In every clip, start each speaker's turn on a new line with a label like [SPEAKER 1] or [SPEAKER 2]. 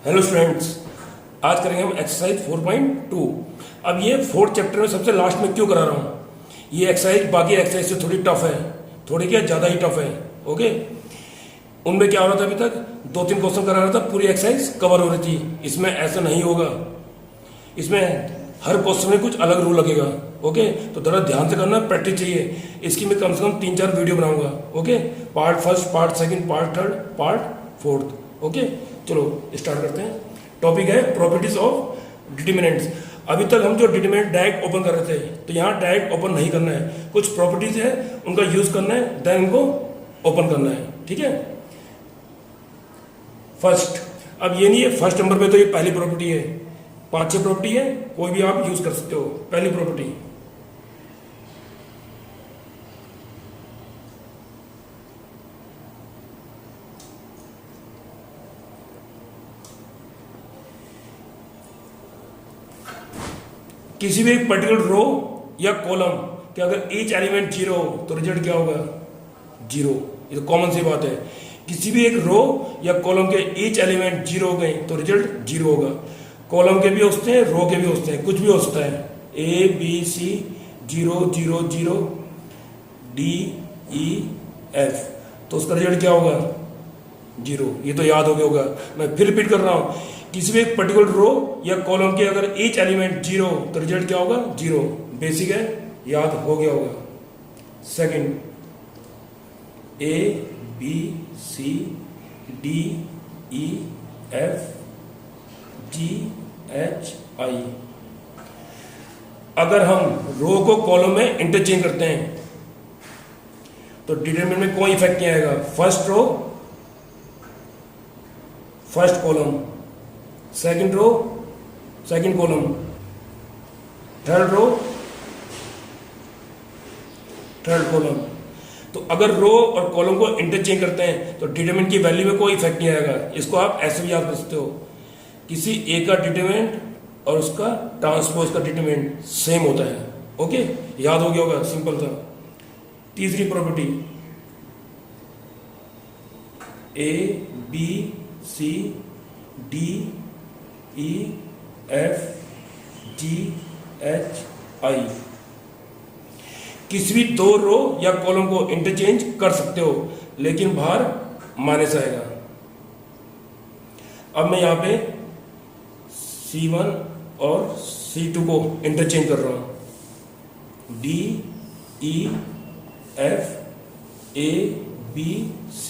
[SPEAKER 1] Hello students, आज करेंगे हम एक्सरसाइज 4.2। अब ये फोर्थ चैप्टर में सबसे लास्ट में क्यों करा रहा हूँ, ये एक्सरसाइज बाकी एक्सरसाइज से थोड़ी टफ है, थोड़ी क्या ज़्यादा ही टफ है। ओके, उनमें क्या हो रहा था, अभी तक 2-3 क्वेश्चन करा रहा था, पूरी एक्सरसाइज कवर हो रही थी। इसमें ऐसा नहीं होगा, इसमें हर क्वेश्चन में कुछ अलग रूल लगेगा। ओके, तो थोड़ा ध्यान से करना, प्रैक्टिस चाहिए। इसकी मैं कम से कम 3-4 वीडियो बनाऊंगा। Okay, part first, part second, part third, part fourth. Okay, चलो स्टार्ट करते हैं। टॉपिक है प्रॉपर्टीज ऑफ डिटरमिनेंट्स। अभी तक हम जो डिटरमिनेंट डायरेक्ट ओपन कर रहे थे, तो यहाँ डायरेक्ट ओपन नहीं करना है, कुछ प्रॉपर्टीज है उनका यूज करना है, देन उनको ओपन करना है। ठीक है, फर्स्ट, अब ये नहीं है फर्स्ट नंबर पे तो ये पहली प्रॉपर्टी है, 5-6 प्रॉपर्टी है, कोई भी आप यूज कर सकते हो। पहली प्रॉपर्टी, किसी भी एक पर्टिकुलर रो या कॉलम के अगर ईच एलिमेंट 0 हो तो रिजल्ट क्या होगा, 0। ये तो कॉमन सी बात है। किसी भी एक रो या कॉलम के ईच एलिमेंट 0 हो गए तो रिजल्ट 0 होगा। कॉलम के भी हो सकते हैं, रो के भी हो सकते हैं, कुछ भी हो सकता है। A B C 0 0 0 D E F, तो उसका रिजल्ट क्या होगा, 0। ये तो याद हो गया होगा, मैं फिर रिपीट कर रहा हूं। किसी भी एक पर्टिकुलर रो या कॉलम के अगर ईच एलिमेंट 0 तो रिजल्ट क्या होगा, 0। बेसिक है, याद हो गया होगा। Second, A B C D E F G H I, अगर हम रो को कॉलम में इंटरचेंज करते हैं तो डिटरमिनेंट में कोई इफेक्ट नहीं आएगा। First row first column, second row second column, third row third column. तो अगर रो और कॉलम को इंटरचेंज करते हैं तो डिटरमिनेंट की वैल्यू में कोई इफेक्ट नहीं आएगा। इसको आप ऐसे भी याद कर सकते हो, किसी ए का डिटरमिनेंट और उसका ट्रांसपोज का डिटरमिनेंट सेम होता है। ओके, याद हो गया होगा, सिंपल था। तीसरी property, A B C D E F G H I, किसी भी दो रो या कॉलम को इंटरचेंज कर सकते हो, लेकिन बाहर माइनस आएगा। अब मैं यहां पे C1 और C2 को इंटरचेंज कर रहा हूं, D E F A B C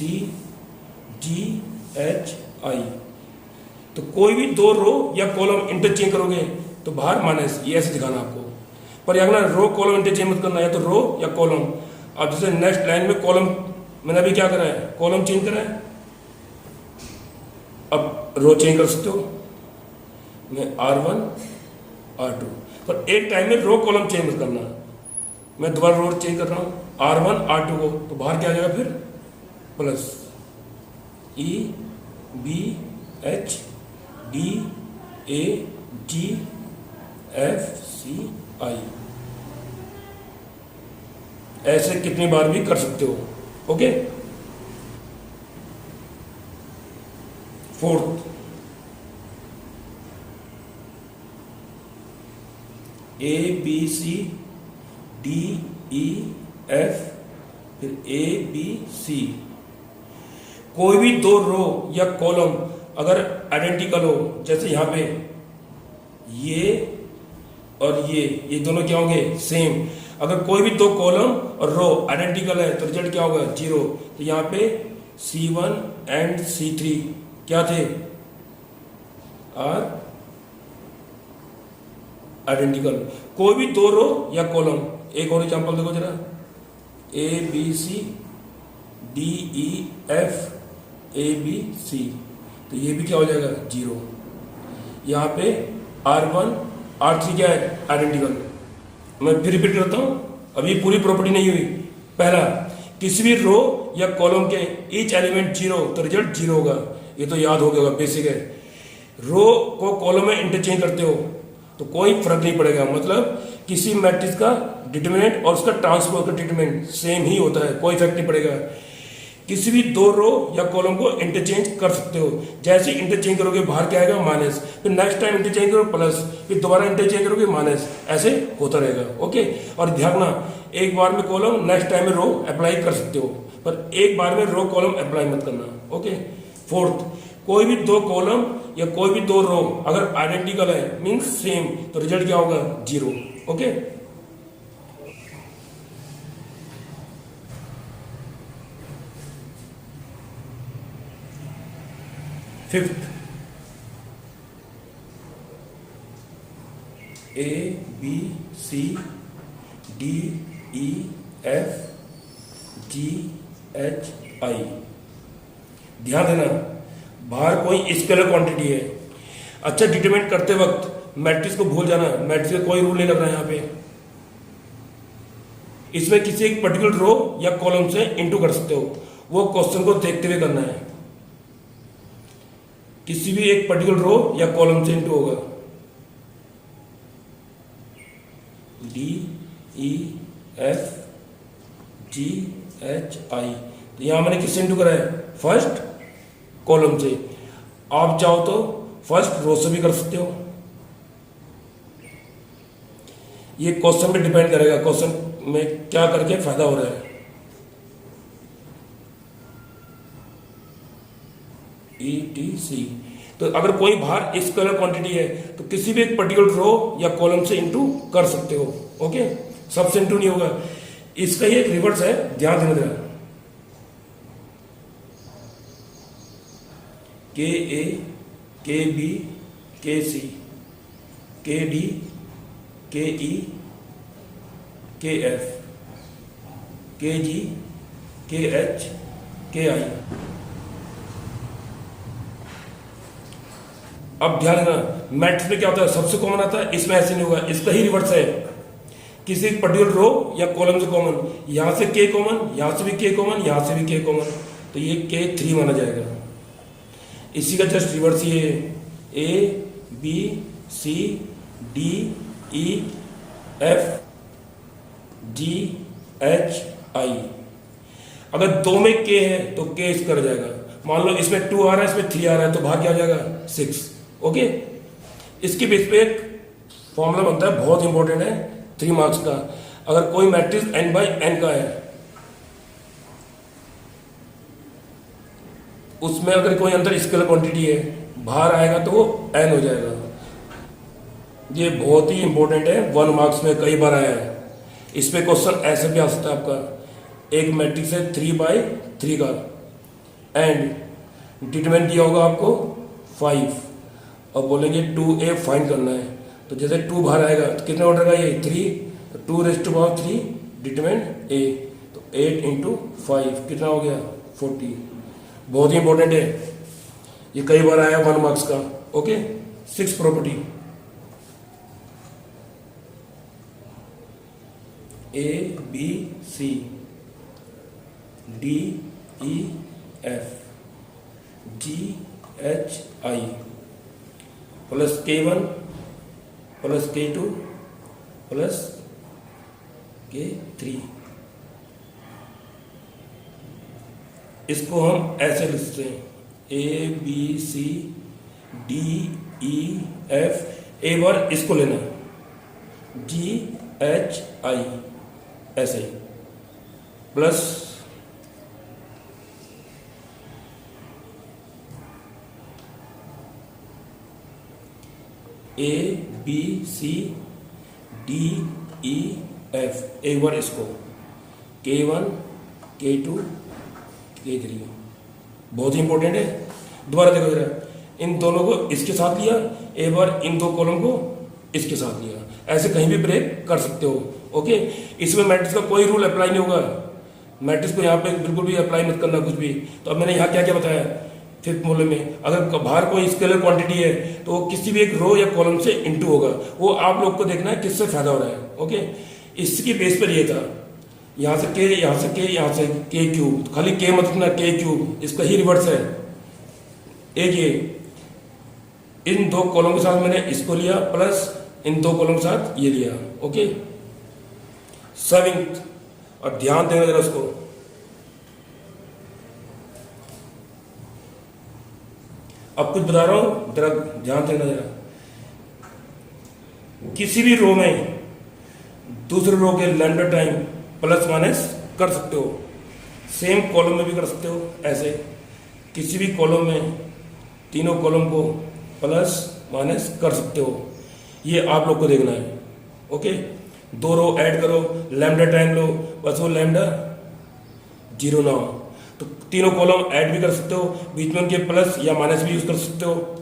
[SPEAKER 1] G H I। तो कोई भी दो रो या कॉलम इंटरचेंज करोगे तो बाहर माइनस, ये ऐसे दिखाना आपको। पर अगर रो कॉलम इंटरचेंज मत करना है, तो रो या कॉलम। अब जैसे नेक्स्ट लाइन में कॉलम, मैंने अभी क्या करा है, कॉलम चेंज करा है, अब रो चेंज कर सकते हो। मैं R1 R2, पर एक टाइम में रो कॉलम चेंज मत करना। मैं दोबारा रो चेंज कर रहा हूं, R1 R2 को, तो बाहर क्या आ जाएगा फिर, plus E B H D A G F C I। ऐसे कितनी बार भी कर सकते हो। Okay, fourth, A B C D E F फिर A B C, कोई भी दो रो या कॉलम अगर आइडेंटिकल हो, जैसे यहां पे ये और ये दोनों क्या होंगे, सेम। अगर कोई भी दो कॉलम और रो आइडेंटिकल है तो रिजल्ट क्या होगा, 0। तो यहां पे C1 एंड C3 क्या थे, आर आइडेंटिकल। कोई भी दो रो या कॉलम, एक और एग्जांपल देखो जरा, A B C D E F A B C, तो ये भी क्या हो जाएगा, 0। यहां पे R1 R3 क्या है, आइडेंटिकल। मैं फिर रिपीट करता हूं, अभी पूरी प्रॉपर्टी नहीं हुई। पहला, किसी भी रो या कॉलम के ईच एलिमेंट 0 तो रिजल्ट 0 होगा, ये तो याद हो गया होगा, बेसिक है। रो को कॉलम में इंटरचेंज करते हो तो कोई फर्क नहीं पड़ेगा, मतलब किसी मैट्रिक्स का डिटरमिनेंट और उसका ट्रांसपोज का डिटरमिनेंट सेम ही होता है, कोई इफेक्ट नहीं पड़ेगा। किसी भी दो रो या कॉलम को इंटरचेंज कर सकते हो। जैसे इंटरचेंज करोगे बाहर क्या आएगा माइनस, फिर नेक्स्ट टाइम इंटरचेंज करो प्लस, फिर दोबारा इंटरचेंज करोगे माइनस, ऐसे होता रहेगा। ओके, और ध्यान रखना एक बार में कॉलम नेक्स्ट टाइम में रो अप्लाई कर सकते हो, पर एक बार में रो कॉलम अप्लाई मत करना। ओके, फोर्थ, कोई भी दो कॉलम या कोई भी दो रो अगर आइडेंटिकल है मीन्स सेम, तो रिजल्ट क्या होगा, zero. Okay, fifth, A B C D E F G H I. ध्यान देना बाहर कोई स्केलर क्वांटिटी है। अच्छा, डिटरमाइन करते वक्त मैट्रिक्स को भूल जाना, मैट्रिक्स का कोई रूल नहीं लग रहा है यहाँ पे। इसमें किसी एक पर्टिकुलर रो या कॉलम से इनटू कर सकते हो, वो क्वेश्चन को देखते हुए करना है। किसी भी एक पर्टिकुलर रो या कॉलम से इनटू होगा, D E F G H आई। तो यहां मैंने किससे इनटू करा है, फर्स्ट कॉलम से। आप चाहो तो फर्स्ट रो से भी कर सकते हो। ये क्वेश्चन पे डिपेंड करेगा, क्वेश्चन में क्या करके फायदा हो रहा है। ETC। तो अगर कोई बाहर स्केलर क्वांटिटी है तो किसी भी एक पर्टिकुलर रो या कॉलम से इनटू कर सकते हो। ओके, सबसे इनटू नहीं होगा। इसका ही एक रिवर्स है, ध्यान देना। के ए, के बी, के सी, के डी, के ई, के एफ, के जी, के एच, के आई। अब ध्यान देना मैट्रिक्स में क्या होता है, सबसे कॉमन आता है, इसमें ऐसे नहीं होगा। इसका ही रिवर्स है, किसी पर्टिकुलर रो या कॉलम से कॉमन, यहां से के कॉमन, यहां से भी के कॉमन, यहां से भी के कॉमन, तो ये K3 माना जाएगा। इसी का जस्ट रिवर्स ये A B C D E F G H I. अगर दो में के है तो के इस कर जाएगा। मान लो इसमें 2 आ रहा है, इसमें 3 आ रहा है, तो भाग क्या आ जाएगा, 6। ओके, इसके बेस पे एक फॉर्मूला बनता है, बहुत इंपॉर्टेंट है, 3 मार्क्स का। अगर कोई मैट्रिक्स n बाई n का है, उसमें अगर कोई अंदर स्केलर क्वांटिटी है, बाहर आएगा तो वो n हो जाएगा। ये बहुत ही इंपॉर्टेंट है, 1 मार्क्स में कई बार आया है। इस पे क्वेश्चन ऐसे भी आ सकता है आपका, एक मैट्रिक्स है 3/3 का एंड डिटरमिनेंट दिया होगा आपको 5 और बोलेंगे 2a फाइंड करना है। तो जैसे 2 बाहर आएगा तो कितने ऑर्डर का ये 3, तो 2⁻³ डिटरमिनेंट a, तो 8 × 5 कितना हो गया, 40। बहुत ही इंपॉर्टेंट है, ये कई बार आया 1 मार्क्स का। Okay, 6 property, A B C D E F G H I plus K1 plus K2 plus K3। इसको हम ऐसे लिखते हैं, A B C D E F। एक बार इसको लेना G H I ऐसे ही, plus A B C D E F। एक बार इसको K1 K2 K3। बहुत ही इंपॉर्टेंट है। दोबारा देखो जरा, इन दोनों को इसके साथ लिया, एक बार इन दो कॉलम को इसके साथ लिया, ऐसे कहीं भी ब्रेक कर सकते हो। ओके, इसमें मैट्रिक्स का कोई रूल अप्लाई नहीं होगा, मैट्रिक्स को यहाँ पे बिल्कुल भी अप्लाई मत करना कुछ भी। तो अब मैंने यहाँ क्या क्या बताया, फिफ्थ मॉडल में अगर बाहर कोई स्केलर क्वांटिटी है तो वो किसी भी एक रो या कॉलम से इनटू होगा। वो आप लोग को देखना है किससे फायदा हो रहा है। ओके, इसकी बेस पर ये था, यहाँ से के, यहाँ से के, यहाँ से के क्यूब, खाली के मत लिखना, के क्यूब इसका ही रिवर्स है। एक ये इन दो कॉलम के साथ मैंने इसको लिया, प्लस इन दो कॉलम के साथ ये लिया। ओके, सेवेंथ, और ध्यान देना जरा उसको, अब कुछ बता रहा हूं, जरा ध्यान देना जरा। किसी भी रो में दूसरे रो के लैम्डा टाइम प्लस माइनस कर सकते हो, सेम कॉलम में भी कर सकते हो। ऐसे किसी भी कॉलम में तीनों कॉलम को प्लस माइनस कर सकते हो, ये आप लोग को देखना है। ओके, दो रो ऐड करो, लैम्डा टाइम लो, बस वो लैम्डा 0 ना हो। तो तीनों कॉलम ऐड भी कर सकते हो, बीच में उनके प्लस या माइनस भी यूज कर सकते हो,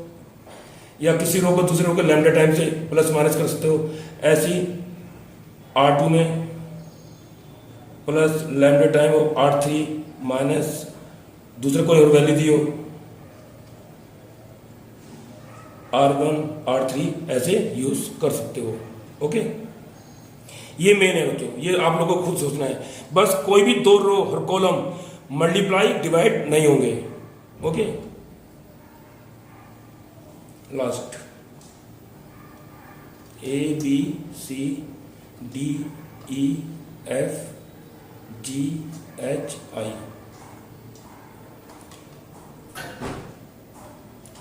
[SPEAKER 1] या किसी रो को दूसरे रो के लैम्डा टाइम से प्लस माइनस कर सकते हो। ऐसी R2 में प्लस लैम्डा टाइम हो, R3 माइनस दूसरे कोई और वैल्यू दी हो, R1 R3 ऐसे यूज कर सकते हो। ओके, ये मेन है बच्चों, ये आप लोगों को खुद सोचना है। बस कोई भी दो रो और कॉलम मल्टीप्लाई डिवाइड नहीं होंगे। Okay, last ABCDEFGHI,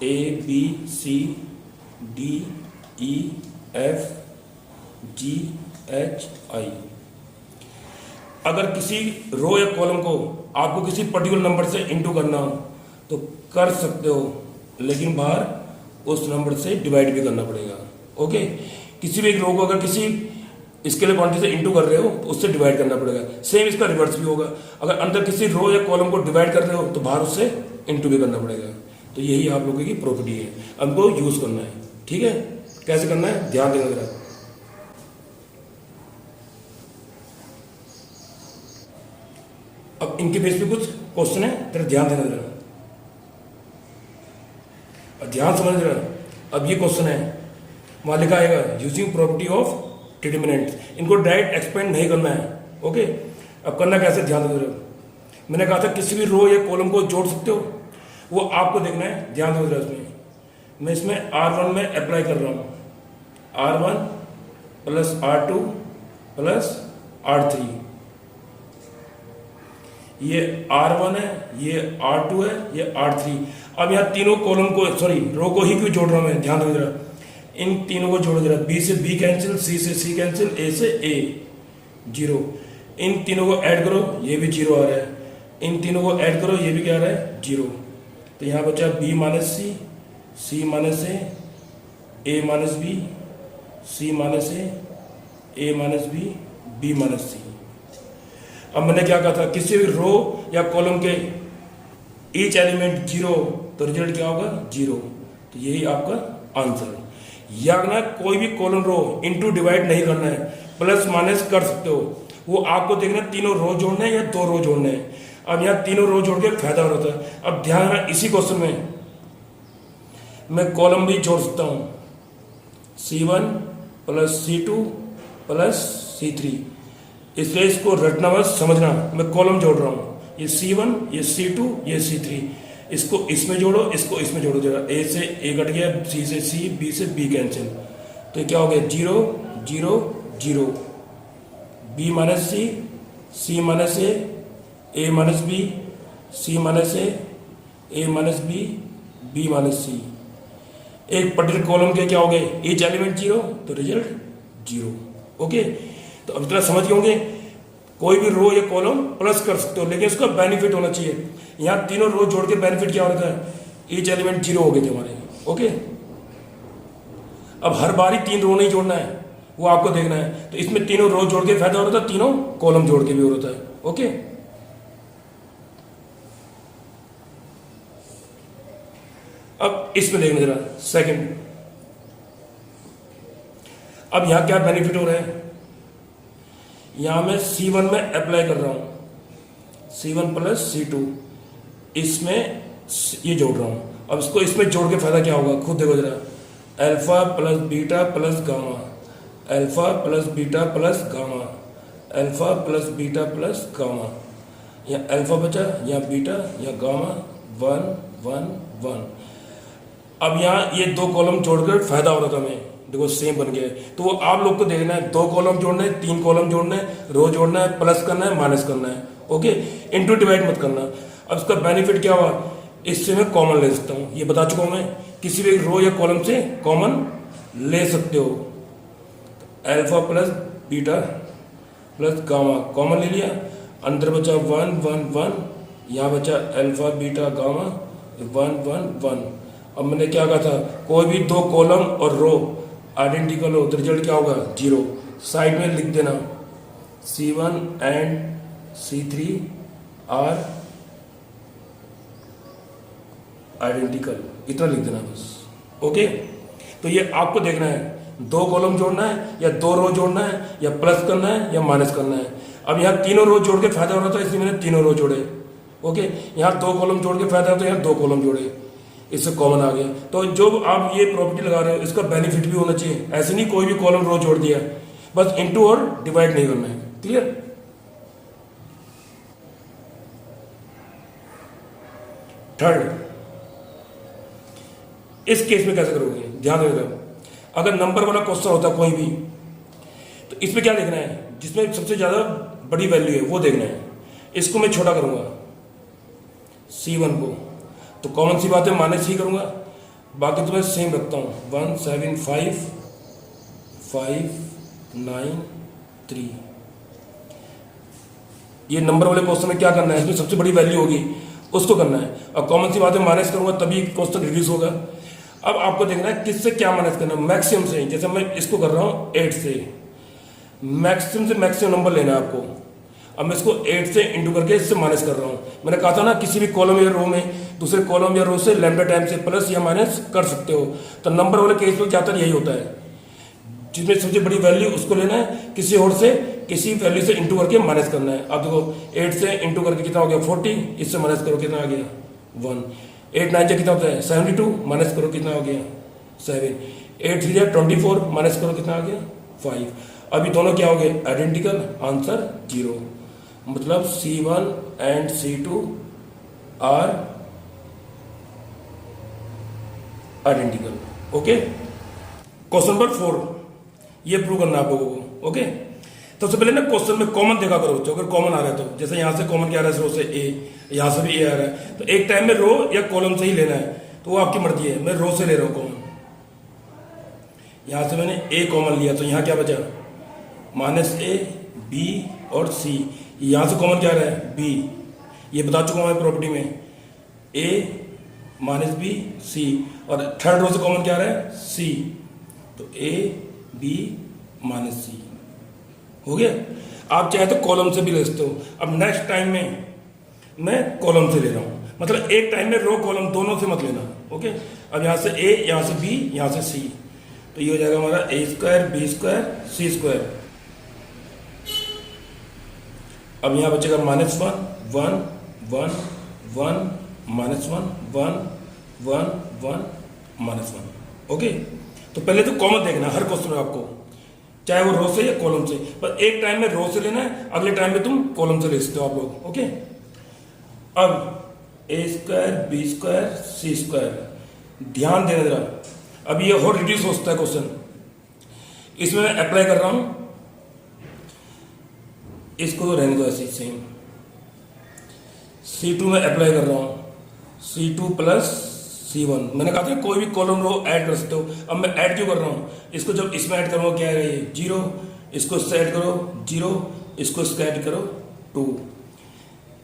[SPEAKER 1] ABCDEFGHI। अगर किसी रो या कॉलम को आपको किसी पर्टिकुलर नंबर से इनटू करना हो तो कर सकते हो, लेकिन बाहर उस नंबर से डिवाइड भी करना पड़ेगा। ओके, किसी भी एक रो को अगर किसी स्केलर क्वांटिटी से इनटू कर रहे हो तो उससे डिवाइड करना पड़ेगा। सेम इसका रिवर्स भी होगा, अगर अंदर किसी रो या कॉलम को डिवाइड कर रहे हो तो बाहर उससे इनटू भी करना पड़ेगा। तो यही आप लोगों की प्रॉपर्टी है, हमको यूज करना है। ठीक है, कैसे करना है ध्यान देना जरा। अब इनके बेस पे कुछ क्वेश्चन है, जरा ध्यान देना जरा, ध्यान समझ जरा। अब ये क्वेश्चन है, वहां लिखा आएगा यूजिंग प्रॉपर्टी ऑफ डिटरमिनेंट। इनको डायरेक्ट एक्सपेंड नहीं करना है। ओके, अब करना कैसे ध्यान दो जरा। मैंने कहा था किसी भी रो या कॉलम को जोड़ सकते हो, वो आपको देखना है, ध्यान दो जरा। इसमें मैं इसमें R1 में अप्लाई कर रहा हूं, R1 plus R2 plus R3। ये R1 है, ये R2 है, ये R3। अब यहाँ तीनों कॉलम को, सॉरी रो को ही क्यों जोड़ रहा हूं मैं, ध्यान दो जरा। इन तीनों को जोड़ो जरा, B से B कैंसिल, C से C कैंसिल, A से A 0। इन तीनों को ऐड करो, ये भी 0 आ रहा है। इन तीनों को ऐड करो, ये भी क्या आ रहा है 0। तो यहाँ बचा B minus C minus A minus B, C minus A minus B minus C। अब मैंने क्या कहा था, किसी भी रो या कॉलम के ईच एलिमेंट 0 तो रिजल्ट क्या होगा 0। तो यही आपका आंसर है। याद रखना, कोई भी कॉलम रो इनटू डिवाइड नहीं करना है, प्लस माइनस कर सकते हो। वो आपको देखना तीनों रो जोड़ने हैं या दो रो जोड़ने हैं। अब यहाँ तीनों रो जोड़ के फायदा हो रहा था। अब ध्यान रखना, इसी क्वेश्चन में मैं कॉलम भी जोड़ सकता हूं, C1 plus C2 plus C3। इसलिए इसको रटना बस समझना, मैं कॉलम जोड़ रहा हूं, ये C1 ये C2 ये C3। इसको इसमें जोड़ो, इसको इसमें जोड़ो जरा। A से A कट गया, C से C, B से B कैंसिल। तो ये क्या हो गया 0 0 0। B minus C minus A minus B, C minus A minus B minus C। एक पर्टिकुलर कॉलम के क्या हो गए ईच एलिमेंट 0 तो रिजल्ट 0। ओके, तो अब इतना समझ गए होंगे, कोई भी रो या कॉलम प्लस कर सकते हो, लेकिन उसका बेनिफिट होना चाहिए। यहाँ तीनों रो जोड़ के बेनिफिट क्या हो रहा था, ईच एलिमेंट 0 हो गए थे हमारे। ओके, अब हर बार ही 3 रो नहीं जोड़ना है, वो आपको देखना है। तो इसमें तीनों रो जोड़ के फायदा हो रहा था, तीनों कॉलम जोड़ के भी हो रहा था। ओके, अब इसमें देखना जरा सेकंड। अब यहां क्या बेनिफिट हो रहा है, यहां मैं C1 में अप्लाई कर रहा हूं, C1 प्लस C2, इसमें ये जोड़ रहा हूं। अब इसको इसमें जोड़ के फायदा क्या होगा खुद देखो जरा, alpha plus beta plus gamma, alpha plus beta plus gamma, alpha plus beta plus gamma. यहाँ अल्फा बचा, यहाँ बीटा, यहाँ गामा, 1 1 1। अब यहाँ ये दो कॉलम जोड़कर फायदा हो रहा था हमें, देखो सेम बन गया है। तो वो आप लोग को देखना है, 2 कॉलम जोड़ना है, 3 कॉलम जोड़ना है, रो जोड़ना है, प्लस करना है, माइनस करना है। ओके, इनटू डिवाइड मत करना। अब इसका बेनिफिट क्या हुआ, इससे मैं कॉमन ले सकता हूँ, ये बता चुका हूँ मैं। किसी भी रो या कॉलम से कॉमन ले सकते हो। Alpha plus beta plus gamma common ले लिया, अंदर बचा 1 1 1, यहाँ बचा अल्फा बीटा गामा 1 1 1। अब मैंने क्या कहा था, कोई भी दो कॉलम और रो आइडेंटिकल हो तो रिजल्ट क्या होगा, 0। साइड में लिख देना C1 and C3 are identical, इतना लिख देना बस। ओके, तो ये आपको देखना है, दो कॉलम जोड़ना है या दो रो जोड़ना है या प्लस करना है या माइनस करना है। अब यहाँ तीनों रो जोड़ के फायदा हो रहा था, इसलिए मैंने तीनों रो जोड़े। ओके, यहाँ दो कॉलम जोड़ के फायदा हो तो यहाँ दो कॉलम जोड़े, इससे कॉमन आ गया। तो जो आप ये प्रॉपर्टी लगा रहे हो इसका बेनिफिट भी होना चाहिए। ऐसे नहीं कोई भी कॉलम रो जोड़ दिया, बस इनटू और डिवाइड नहीं करना है। क्लियर? थर्ड, इस केस में कैसे करोगे, ध्यान देना। अगर नंबर वाला क्वेश्चन होता कोई भी, तो इसमें क्या देखना है, जिसमें सबसे ज्यादा बड़ी वैल्यू है वो देखना है। इसको मैं छोटा करूंगा C1 को, तो कॉमन सी बात है माइनस ही करूंगा, बाकी तो मैं सेम रखता हूं 1 7 5 5 9 3। ये नंबर वाले क्वेश्चन में क्या करना है, इसमें सबसे बड़ी वैल्यू होगी उसको करना है। अब कॉमन सी बात है माइनस करूंगा तभी क्वेश्चन रिड्यूस होगा। अब आपको देखना है किससे क्या माइनस करना है, मैक्सिमम से। जैसे मैं इसको कर रहा हूं 8 से, मैक्सिमम से मैक्सिमम नंबर लेना है आपको। अब मैं इसको 8 से इंटू करके इससे माइनस कर रहा हूं। मैंने कहा था ना, किसी भी कॉलम या रो में दूसरे कॉलम या रो से लैम्डा टाइम से प्लस या माइनस कर सकते हो। तो नंबर वाले केस में ज्यादातर यही होता है, जिसमें सबसे बड़ी वैल्यू उसको लेना है, किसी और से किसी वैल्यू से इंटू करके माइनस करना है। अब देखो 8 से इंटू करके कितना हो गया 40, इससे माइनस करो कितना आ गया 1। 8 9 से कितना होता है 72, माइनस करो कितना हो गया 7। 8 3 24, माइनस करो कितना आ गया 5। अभी दोनों क्या हो गए आइडेंटिकल, आंसर 0। मतलब C1 and C2 are identical. Okay, question number 4, ये प्रूव करना आप लोगों को। ओके, तो सबसे पहले ना क्वेश्चन में कॉमन देखा करो बच्चों, अगर कॉमन आ रहा है तो। जैसे यहां से कॉमन क्या आ रहा है, रो से A, यहां से भी A आ रहा है, तो एक टाइम में रो या कॉलम से ही लेना है, तो वो आपकी मर्जी है। मैं रो से ले रहा हूं कॉमन, यहां से मैंने A कॉमन लिया, तो यहां क्या बचा -A B और C। यहां से कॉमन क्या आ रहा है B, ये बता चुका हूं मैं प्रॉपर्टी में, A -B C। और थर्ड रो से कॉमन क्या आ रहा है C, तो A B -C हो गया। आप चाहे तो कॉलम से भी ले सकते हो। अब नेक्स्ट टाइम में मैं कॉलम से ले रहा हूं, मतलब एक टाइम में रो कॉलम दोनों से मत लेना। ओके, अब यहां से A, यहां से B, यहां से C, तो ये हो जाएगा हमारा A² B² C²। अब यहां बचेगा -1 1 1 1 -1 1 1 1 -1। ओके, तो पहले तो कॉमन देखना हर क्वेश्चन में आपको, चाहे वो रो से या कॉलम से। पर एक टाइम में रो से लेना है, अगले टाइम में तुम कॉलम से ले सकते हो आप लोग। ओके, अब A² B² C², ध्यान देना जरा। अब ये और रिड्यूस हो सकता है क्वेश्चन, इसमें मैं अप्लाई कर रहा हूं, इसको तो रहने दो ऐसे सेम। C2 में अप्लाई कर रहा हूं, C2 प्लस C1। मैंने कहा था कोई भी कॉलम रो ऐड कर सकते हो। अब मैं ऐड क्यों कर रहा हूं, इसको जब इसमें ऐड करूंगा क्या है 0, इसको इससे ऐड करो 0, इसको इससे ऐड करो 2।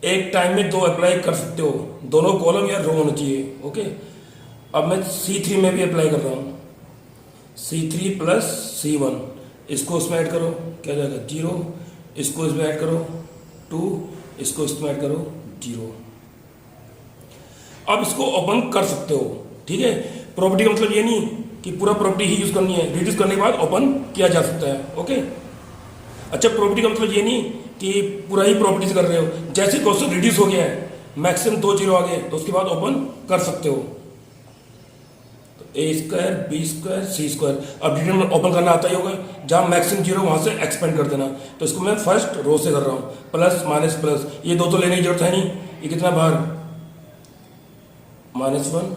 [SPEAKER 1] एक टाइम में दो अप्लाई कर सकते हो, दोनों कॉलम या रो होना चाहिए। ओके, अब मैं C3 में भी अप्लाई कर रहा हूं, C3 प्लस C1, इसको उसमें ऐड करो क्या जाएगा 0, इसको इसमें ऐड करो 2, इसको इसमें ऐड करो 0। अब इसको ओपन कर सकते हो, ठीक है। प्रॉपर्टी का मतलब ये नहीं कि पूरा प्रॉपर्टी ही यूज करनी है, रिड्यूस करने के बाद ओपन किया जा सकता है। ओके, अच्छा, प्रॉपर्टी का मतलब ये नहीं कि पूरा ही प्रॉपर्टीज कर रहे हो, जैसे क्वेश्चन रिड्यूस हो गया है, मैक्सिमम 2 0 आ गए, तो उसके बाद ओपन कर सकते हो। तो A² B² C²। अब डिटेल में ओपन करना आता ही होगा, जहां मैक्सिमम 0 वहां से एक्सपेंड कर देना। तो इसको मैं फर्स्ट रो से कर रहा हूं, प्लस माइनस प्लस, ये दो तो लेने की जरूरत है नहीं, ये कितना बार -1,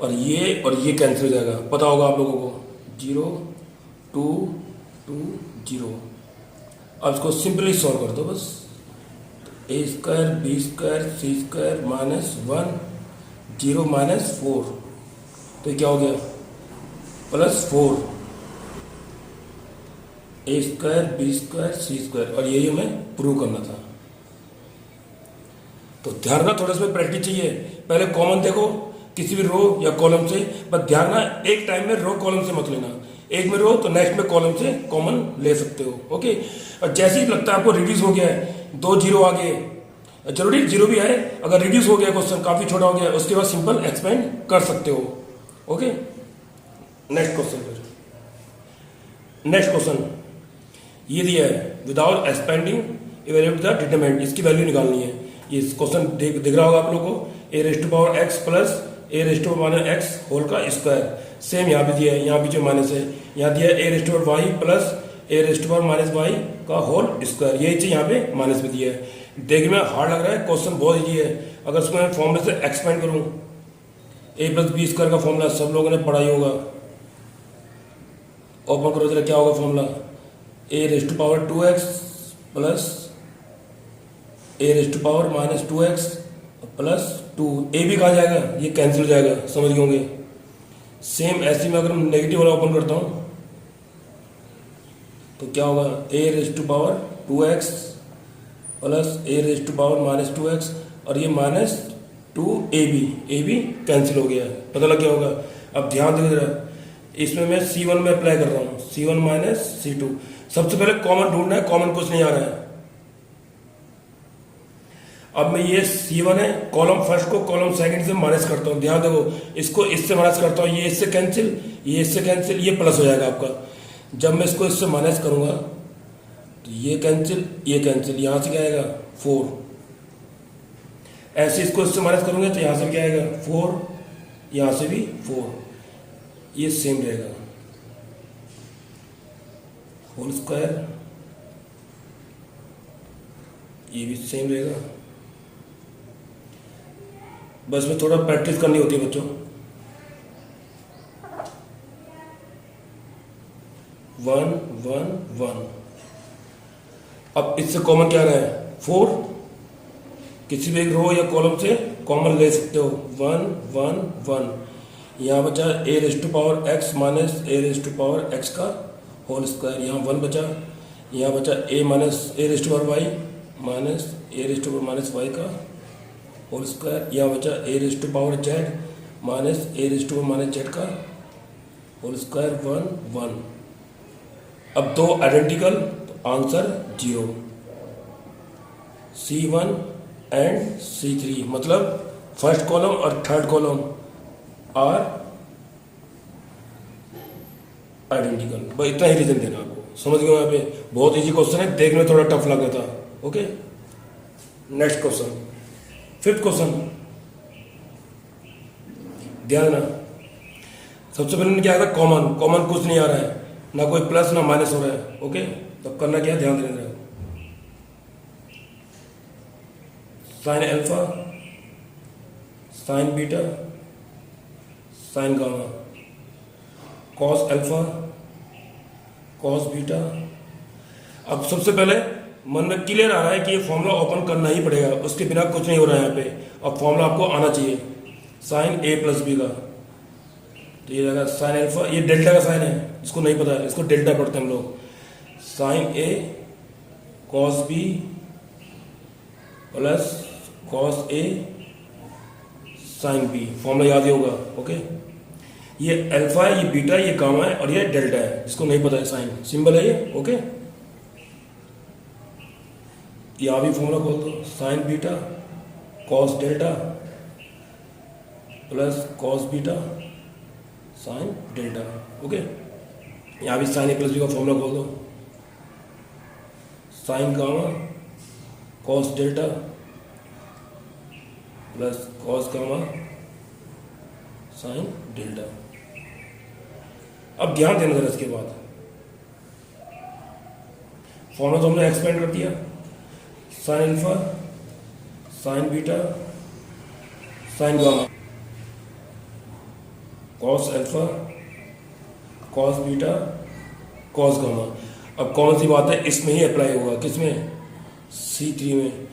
[SPEAKER 1] और ये कैंसिल हो जाएगा, पता होगा आप लोगों को 0 2 2 0। अब इसको सिंपली सॉल्व कर दो बस। ए स्क्वायर बी स्क्वायर सी स्क्वायर माइनस 1 0 माइनस 4, तो क्या हो गया प्लस 4 ए स्क्वायर बी स्क्वायर सी स्क्वायर, और यही हमें प्रूव करना था। तो ध्यान रखना, थोड़ा इसमें प्रैक्टिस चाहिए। पहले कॉमन देखो किसी भी रो या कॉलम से, बस ध्यान रखना एक टाइम में रो कॉलम से मत लेना, एक में रो तो नेक्स्ट में कॉलम से कॉमन ले सकते हो। ओके, और जैसे ही लगता है आपको रिड्यूस हो गया है, 2 0 आ गए, जरूरी 0 भी आए, अगर रिड्यूस हो गया क्वेश्चन काफी छोटा हो गया, उसके बाद सिंपल एक्सपेंड कर सकते हो। ओके, नेक्स्ट क्वेश्चन फिर, नेक्स्ट क्वेश्चन ये दिया है, without expanding evaluate the determinant, इसकी वैल्यू निकालनी है। ये क्वेश्चन दिख रहा होगा आप लोगों को, a raised to power x plus a raised to power x whole का स्क्वायर, सेम यहाँ भी दिया है, यहाँ भी जो माइनस है यहाँ दिया है a raised to power y plus a raised to power minus y का होल स्क्वायर, यही चीज यहाँ पे माइनस में दिया है। देखने में हार्ड लग रहा है, क्वेश्चन बहुत इजी है। अगर उसको मैं फॉर्मूले से एक्सपेंड करूँ, ए प्लस बी स्क्वायर का फॉर्मूला सब लोगों ने पढ़ा ही होगा, ओपन करो जरा, क्या होगा formula, a raised to power 2x plus a raised to power minus 2x प्लस 2, ए भी कहा जाएगा, ये कैंसिल हो जाएगा, समझ गए होंगे। सेम ऐसे में अगर मैं नेगेटिव वाला ओपन करता हूं तो क्या होगा, a raised to power 2x plus a raised to power minus 2x, और ये माइनस 2 ए बी कैंसिल हो गया, पता लग गया होगा। अब ध्यान दे जरा, इसमें मैं C1 में अप्लाई कर रहा हूँ, C1 माइनस C2, सबसे पहले कॉमन ढूंढना है, कॉमन कुछ नहीं आ रहा है। अब मैं ये C1 है, कॉलम फर्स्ट को कॉलम सेकंड से माइनस करता हूँ, ध्यान देखो, इसको इससे माइनस करता हूँ, ये इससे कैंसिल, ये इससे कैंसिल, ये प्लस हो जाएगा आपका। जब मैं इसको इससे माइनस करूंगा तो ये कैंसिल, यहां से क्या आएगा 4, ऐसे इसको इससे माइनस करूंगा तो यहां से क्या आएगा 4, यहां से भी 4, ये सेम रहेगा, होल स्क्वायर, ये भी सेम रहेगा। बस में थोड़ा प्रैक्टिस करनी होती है बच्चों। 1 1 1, अब इससे कॉमन क्या रहा है 4, किसी भी एक रो या कॉलम से कॉमन ले सकते हो, 1 1 1, यहाँ बचा a raised to power x minus a raised to power x का होल स्क्वायर, यहाँ 1 बचा, यहाँ बचा a minus a raised to power y minus a raised to power minus y का होल स्क्वायर, यहाँ बचा a raised to power z minus a raised to power minus z का whole square, 1 1। अब दो आइडेंटिकल, तो answer 0, C1 and C3, मतलब first column और third column are identical. बस इतना ही रीजन देना आपको, समझ गए। यहाँ पे बहुत इजी क्वेश्चन है, देखने में थोड़ा टफ लग रहा था। Okay, next question, fifth question, ध्यान देना। सबसे पहले क्या था, कॉमन कुछ नहीं आ रहा है, ना कोई प्लस ना माइनस हो रहा है। ओके, तो करना क्या, ध्यान देना, sign alpha sine beta sine gamma, cos alpha cos beta. अब सबसे पहले मन में क्लियर आ रहा है कि ये फॉर्मूला ओपन करना ही पड़ेगा, उसके बिना कुछ नहीं हो रहा है यहाँ पे। अब फॉर्मूला आपको आना चाहिए, साइन ए प्लस बी का, तो ये रहेगा साइन अल्फा, ये डेल्टा का साइन है, जिसको नहीं पता है इसको डेल्टा पढ़ते हैं हम लोग, sign A cos B plus cos A sine B, formula याद ही होगा। ओके, ये अल्फा है, ये बीटा, ये गामा है, और ये डेल्टा है, जिसको नहीं पता है साइन सिंबल है ये। ओके, यहां भी फॉर्मूला खोल दो, sign beta cos delta plus cos beta sine delta. Okay, यहां भी साइन ए प्लस बी का फॉर्मूला खोल दो, sign gamma cos delta plus cos gamma sine delta. अब ध्यान देना जरा, इसके बाद फॉर्मूला तो हमने एक्सपेंड कर दिया, sign alpha sine beta sine gamma cos alpha cos beta cos gamma. अब कौन सी बात है, इसमें ही अप्लाई होगा, किसमें, C3 में।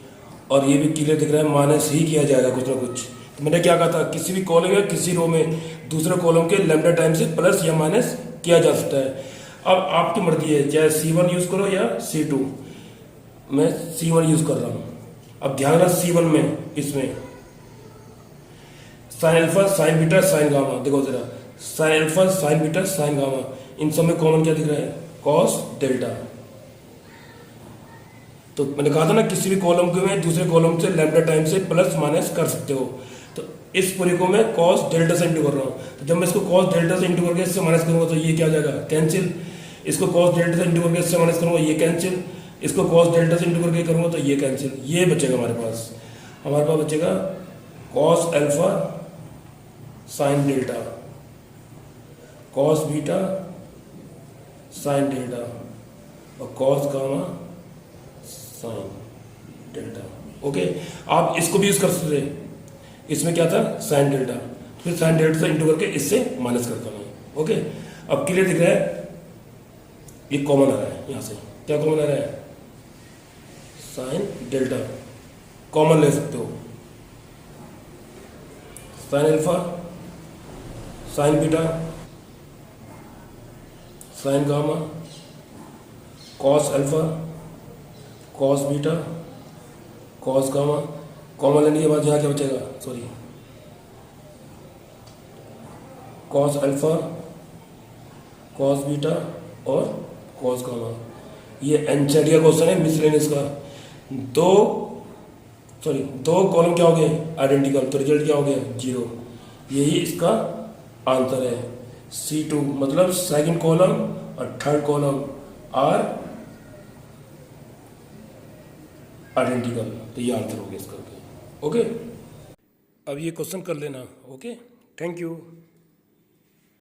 [SPEAKER 1] और ये भी क्लियर दिख रहा है माइनस ही किया जाएगा कुछ ना कुछ। तो मैंने क्या कहा था, किसी भी कॉलम या किसी रो में दूसरे कॉलम के लैम्डा टाइम से प्लस या माइनस किया जा सकता है। अब आपकी मर्जी है, चाहे C1 यूज करो या C2। मैं C1 यूज कर रहा हूं। अब ध्यान रहा C1 में, इसमें sine alpha sine beta sine gamma, देखो जरा, sine alpha sine beta sine gamma, इन सब में कॉमन क्या दिख रहा है, कॉस डेल्टा। तो मैंने कहा था ना, किसी भी कॉलम के में दूसरे कॉलम से लैम्डा टाइम से प्लस माइनस कर सकते हो। तो इस पूरे को मैं कॉस डेल्टा से इंटू कर रहा हूँ। तो जब मैं इसको कॉस डेल्टा से इंटू करके इससे माइनस करूंगा तो ये क्या आ जाएगा, कैंसिल। इसको कॉस डेल्टा से इंटू करके इससे माइनस करूंगा, ये कैंसिल। इसको कॉस डेल्टा से इंटू करके करूंगा तो ये कैंसिल। ये बचेगा हमारे पास बचेगा cos alpha sine delta, cos beta sine delta और cos gamma sine delta. Okay, आप इसको भी यूज कर सकते हैं। इसमें क्या था, साइन डेल्टा, फिर साइन डेल्टा से इंटू करके इससे माइनस करता हूं। ओके, अब क्लियर दिख रहा है, ये कॉमन आ रहा है। यहां से क्या कॉमन आ रहा है, साइन डेल्टा कॉमन ले सकते हो। Sign alpha sine beta sine gamma cos alpha cos beta cos gamma, common लेने के बाद यहाँ क्या बचेगा, sorry, cos alpha cos beta और कॉस गामा। ये एनसीईआरटी का क्वेश्चन है, मिसलेनियस का। दो कॉलम क्या हो गए, आइडेंटिकल, तो रिजल्ट क्या हो गया, 0। यही इसका आंसर है। C2 मतलब सेकंड कॉलम और थर्ड कॉलम आर आइडेंटिकल। तो ये आंसर हो गया इसका। ओके, अब ये क्वेश्चन कर लेना। Okay, thank you.